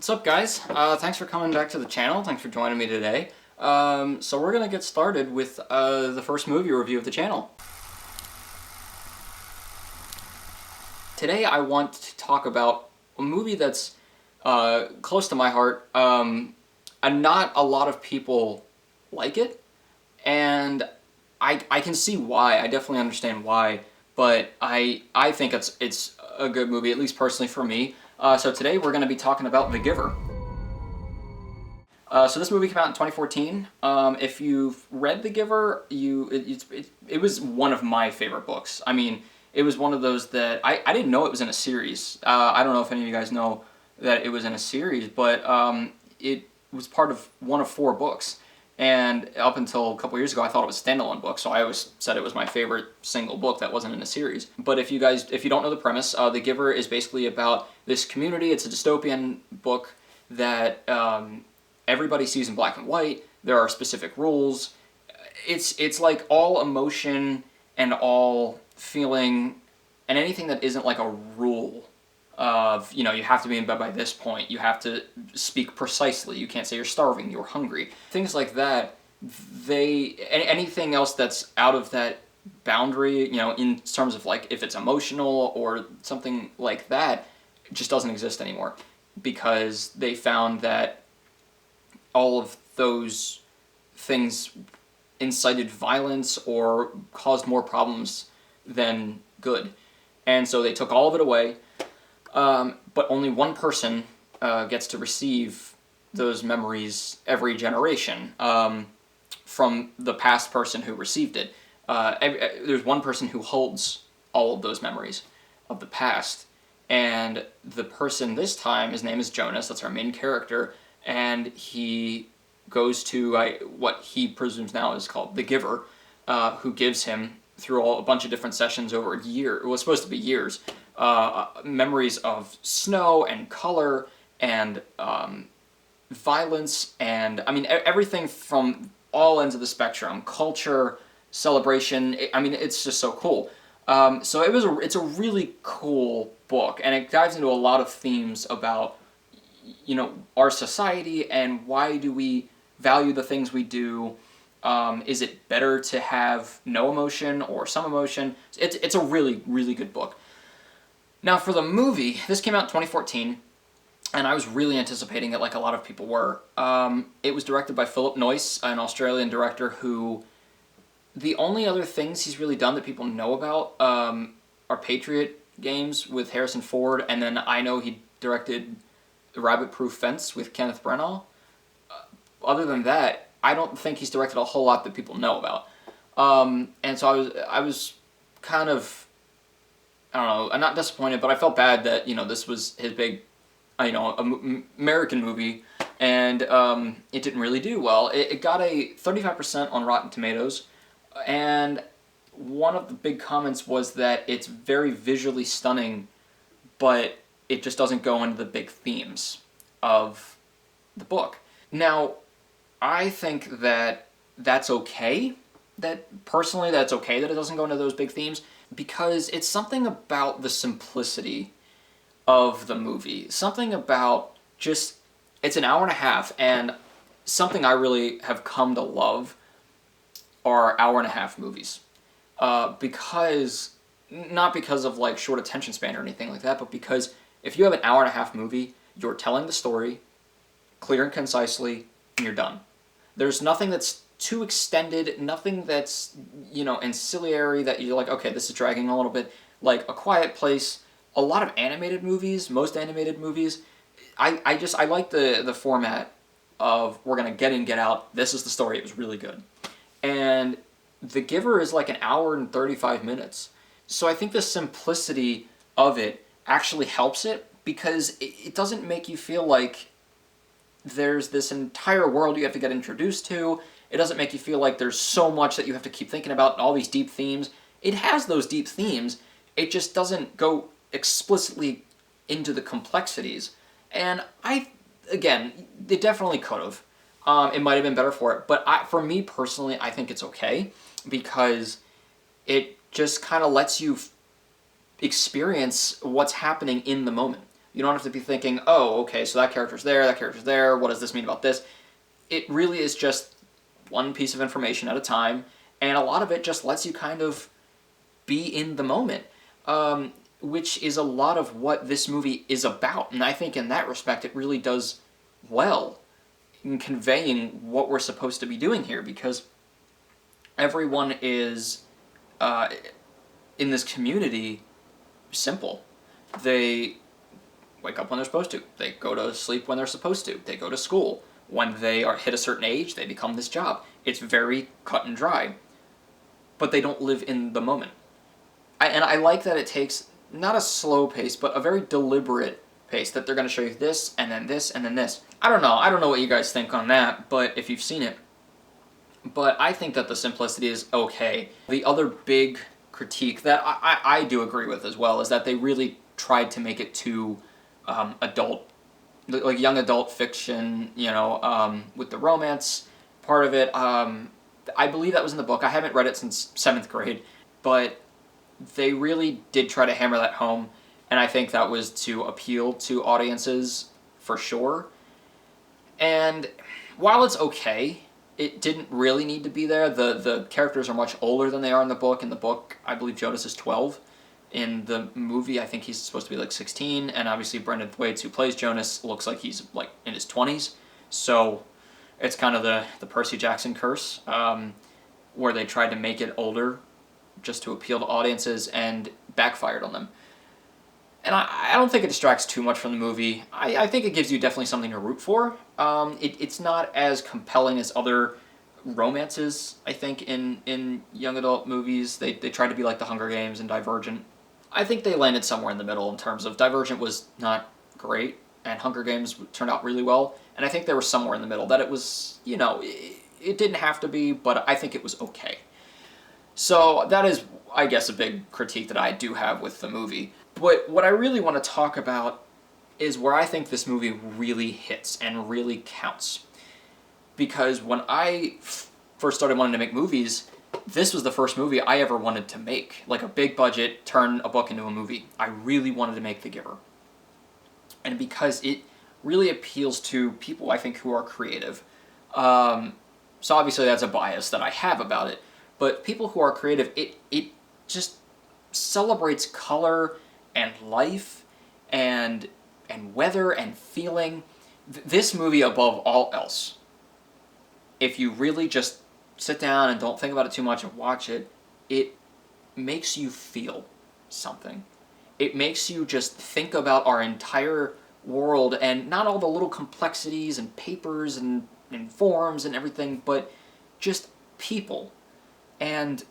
What's up, guys? Thanks for coming back to the channel. Thanks for joining me today. So we're gonna get started with the first movie review of the channel. Today I want to talk about a movie that's close to my heart, and not a lot of people like it, and I can see why. I definitely understand why, but I think it's a good movie, at least personally for me. So today we're going to be talking about The Giver. So this movie came out in 2014. If you've read The Giver, it was one of my favorite books. I mean, it was one of those that I didn't know it was in a series. I don't know if any of you guys know that it was in a series, but it was part of one of 4 books. And up until a couple years ago, I thought it was a standalone book, so I always said it was my favorite single book that wasn't in a series. But if you don't know the premise, The Giver is basically about this community. It's a dystopian book that everybody sees in black and white. There are specific rules. It's like all emotion and all feeling, and anything that isn't like a rule of, you have to be in bed by this point, you have to speak precisely, you can't say you're starving, you're hungry. Things like that, anything else that's out of that boundary, in terms of like if it's emotional or something like that, just doesn't exist anymore. Because they found that all of those things incited violence or caused more problems than good. And so they took all of it away. But only one person gets to receive those memories every generation from the past person who received it. There's one person who holds all of those memories of the past, and the person this time, his name is Jonas, that's our main character, and he goes to what he presumes now is called the Giver, who gives him, through a bunch of different sessions over a year, it was supposed to be years, memories of snow and color and violence and, I mean, everything from all ends of the spectrum, culture, celebration. It's just so cool. So it's a really cool book, and it dives into a lot of themes about, our society and why do we value the things we do. Is it better to have no emotion or some emotion? It's a really, really good book. Now for the movie, this came out in 2014, and I was really anticipating it like a lot of people were. It was directed by Philip Noyce, an Australian director who, the only other things he's really done that people know about are Patriot Games with Harrison Ford, and then I know he directed The Rabbit Proof Fence with Kenneth Branagh. Other than that, I don't think he's directed a whole lot that people know about. And so I was kind of, I don't know, I'm not disappointed, but I felt bad that, this was his big, American movie, and it didn't really do well. It got a 35% on Rotten Tomatoes, and one of the big comments was that it's very visually stunning, but it just doesn't go into the big themes of the book. Now, I think that that's okay. Personally, that's okay that it doesn't go into those big themes, because it's something about the simplicity of the movie. Something about just, it's an hour and a half, and something I really have come to love are hour and a half movies. Because, not because of like short attention span or anything like that, but because if you have an hour and a half movie, you're telling the story clear and concisely, and you're done. There's nothing that's too extended, nothing that's, ancillary that you're like, okay, this is dragging a little bit. Like A Quiet Place, a lot of animated movies, most animated movies, I like the format of, we're gonna get in, get out, this is the story, it was really good. And The Giver is like an hour and 35 minutes. So I think the simplicity of it actually helps it, because it doesn't make you feel like there's this entire world you have to get introduced to. It doesn't make you feel like there's so much that you have to keep thinking about, all these deep themes. It has those deep themes, it just doesn't go explicitly into the complexities. And again, they definitely could have. It might have been better for it, but for me personally, I think it's okay, because it just kind of lets you experience what's happening in the moment. You don't have to be thinking, oh, okay, so that character's there, that character's there, what does this mean about this? It really is just one piece of information at a time, and a lot of it just lets you kind of be in the moment, which is a lot of what this movie is about. And I think in that respect, it really does well in conveying what we're supposed to be doing here, because everyone is, in this community, simple. They wake up when they're supposed to. They go to sleep when they're supposed to. They go to school. When they are hit a certain age, they become this job. It's very cut and dry. But they don't live in the moment. And I like that it takes not a slow pace, but a very deliberate pace, that they're going to show you this, and then this, and then this. I don't know what you guys think on that, but if you've seen it. But I think that the simplicity is okay. The other big critique that I do agree with as well is that they really tried to make it too adult, like young adult fiction, with the romance part of it. I believe that was in the book. I haven't read it since 7th grade, but they really did try to hammer that home, and I think that was to appeal to audiences for sure. And while it's okay, it didn't really need to be there. The characters are much older than they are in the book. In the book, I believe Jonas is 12. In the movie, I think he's supposed to be like 16, and obviously Brendan Thwaites, who plays Jonas, looks like he's like in his 20s. So it's kind of the Percy Jackson curse, where they tried to make it older just to appeal to audiences and backfired on them. And I don't think it distracts too much from the movie. I think it gives you definitely something to root for. It's not as compelling as other romances, I think, in young adult movies. They tried to be like The Hunger Games and Divergent. I think they landed somewhere in the middle in terms of Divergent was not great, and Hunger Games turned out really well. And I think they were somewhere in the middle, that it was, it didn't have to be, but I think it was okay. So that is, I guess, a big critique that I do have with the movie. But what I really want to talk about is where I think this movie really hits and really counts. Because when I first started wanting to make movies, this was the first movie I ever wanted to make. Like a big budget, turn a book into a movie. I really wanted to make The Giver. And because it really appeals to people, I think, who are creative. So obviously that's a bias that I have about it. But people who are creative, it just celebrates color and life and weather and feeling. This movie, above all else, if you really just sit down and don't think about it too much and watch it, it makes you feel something. It makes you just think about our entire world, and not all the little complexities and papers and forms and everything, but just people and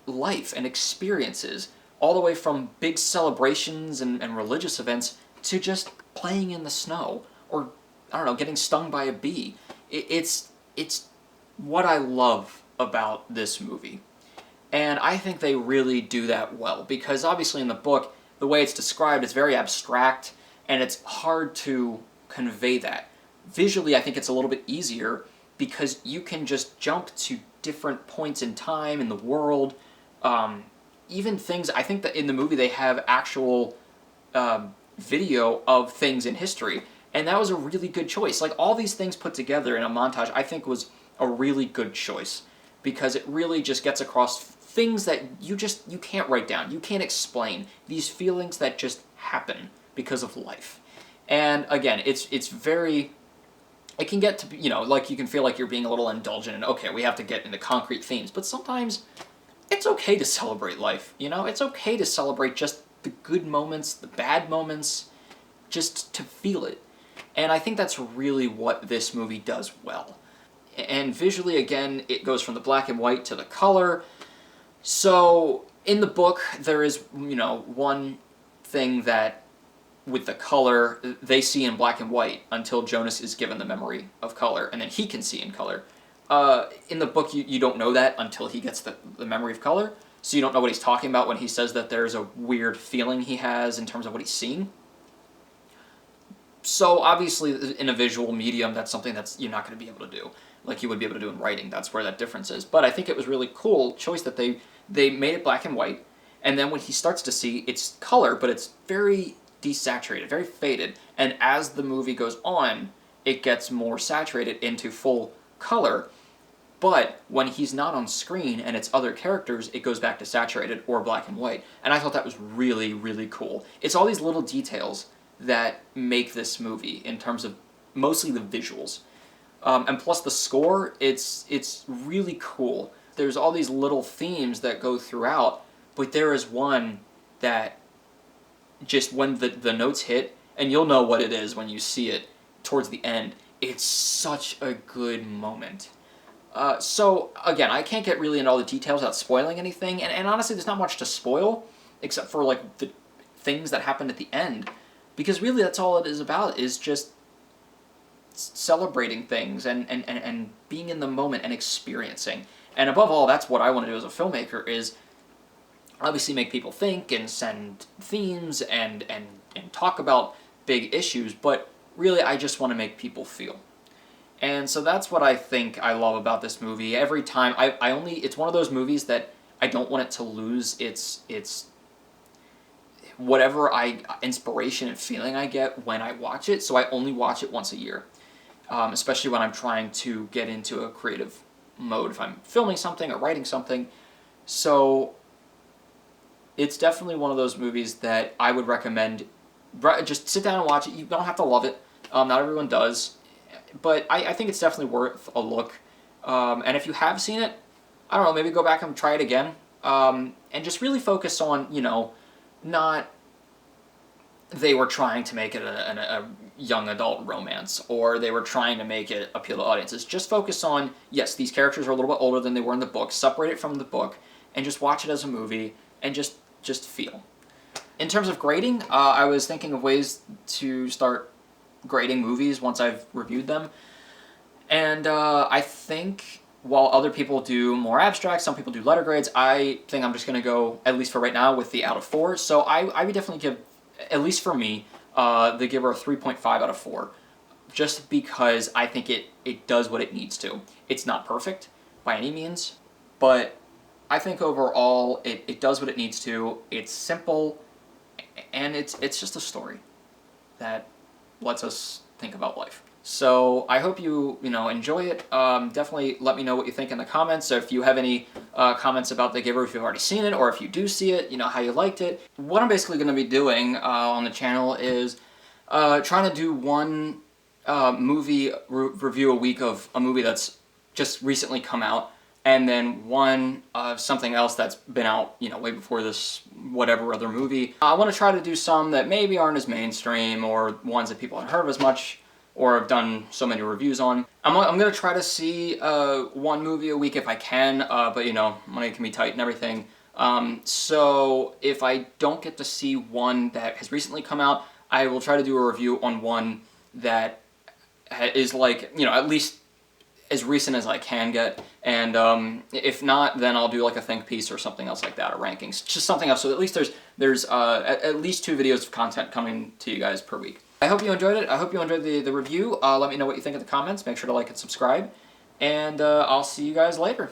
life and experiences, all the way from big celebrations and religious events to just playing in the snow, or, I don't know, getting stung by a bee. It's what I love about this movie. And I think they really do that well, because obviously in the book, the way it's described is very abstract, and it's hard to convey that. Visually, I think it's a little bit easier, because you can just jump to different points in time in the world. Even things, I think that in the movie they have actual video of things in history, and that was a really good choice. Like, all these things put together in a montage, I think was a really good choice, because it really just gets across things that you can't write down, you can't explain, these feelings that just happen because of life. And again, it's very, it can get to be, like, you can feel like you're being a little indulgent and, okay, we have to get into concrete themes, but sometimes it's okay to celebrate life, It's okay to celebrate just the good moments, the bad moments, just to feel it. And I think that's really what this movie does well. And visually, again, it goes from the black and white to the color. So in the book, there is, one thing that with the color, they see in black and white until Jonas is given the memory of color, and then he can see in color. In the book, you don't know that until he gets the memory of color, so you don't know what he's talking about when he says that there's a weird feeling he has in terms of what he's seeing. So obviously, in a visual medium, that's something that's you're not going to be able to do, like you would be able to do in writing. That's where that difference is. But I think it was really cool choice that they made it black and white, and then when he starts to see, it's color, but it's very desaturated, very faded. And as the movie goes on, it gets more saturated into full color. But when he's not on screen and it's other characters, it goes back to saturated or black and white. And I thought that was really, really cool. It's all these little details that make this movie in terms of mostly the visuals. And plus the score, it's really cool. There's all these little themes that go throughout, but there is one that just when the notes hit, and you'll know what it is when you see it towards the end, it's such a good moment. So, again, I can't get really into all the details without spoiling anything, and honestly, there's not much to spoil, except for, like, the things that happened at the end, because really that's all it is about, is just celebrating things and being in the moment and experiencing. And above all, that's what I want to do as a filmmaker, is obviously make people think and send themes and talk about big issues, but really I just want to make people feel. And so that's what I think I love about this movie. Every time, it's one of those movies that I don't want it to lose its whatever inspiration and feeling I get when I watch it, so I only watch it once a year. Especially when I'm trying to get into a creative mode, if I'm filming something or writing something. So it's definitely one of those movies that I would recommend. Just sit down and watch it. You don't have to love it. Not everyone does. But I think it's definitely worth a look. And if you have seen it, I don't know, maybe go back and try it again. And just really focus on, not they were trying to make it a young adult romance, or they were trying to make it appeal to audiences. Just focus on, yes, these characters are a little bit older than they were in the book, separate it from the book, and just watch it as a movie, and just feel. In terms of grading, I was thinking of ways to start grading movies once I've reviewed them, and I think while other people do more abstract, some people do letter grades, I think I'm just going to go, at least for right now, with the out of 4. So I would definitely give, at least for me, the Giver a 3.5 out of 4, just because I think it does what it needs to. It's not perfect by any means, but I think overall it does what it needs to. It's simple, and it's just a story that lets us think about life. So I hope you enjoy it. Definitely let me know what you think in the comments. So if you have any comments about The Giver, if you've already seen it, or if you do see it, how you liked it. What I'm basically going to be doing on the channel is trying to do one movie review a week of a movie that's just recently come out, and then one of something else that's been out, way before this whatever other movie. I want to try to do some that maybe aren't as mainstream, or ones that people haven't heard of as much, or have done so many reviews on. I'm going to try to see one movie a week if I can, but money can be tight and everything. So if I don't get to see one that has recently come out, I will try to do a review on one that is at least as recent as I can get. And if not, then I'll do like a think piece or something else like that, or rankings, just something else. So at least there's at least 2 videos of content coming to you guys per week. I hope you enjoyed it. I hope you enjoyed the review. Let me know what you think in the comments. Make sure to like and subscribe. And I'll see you guys later.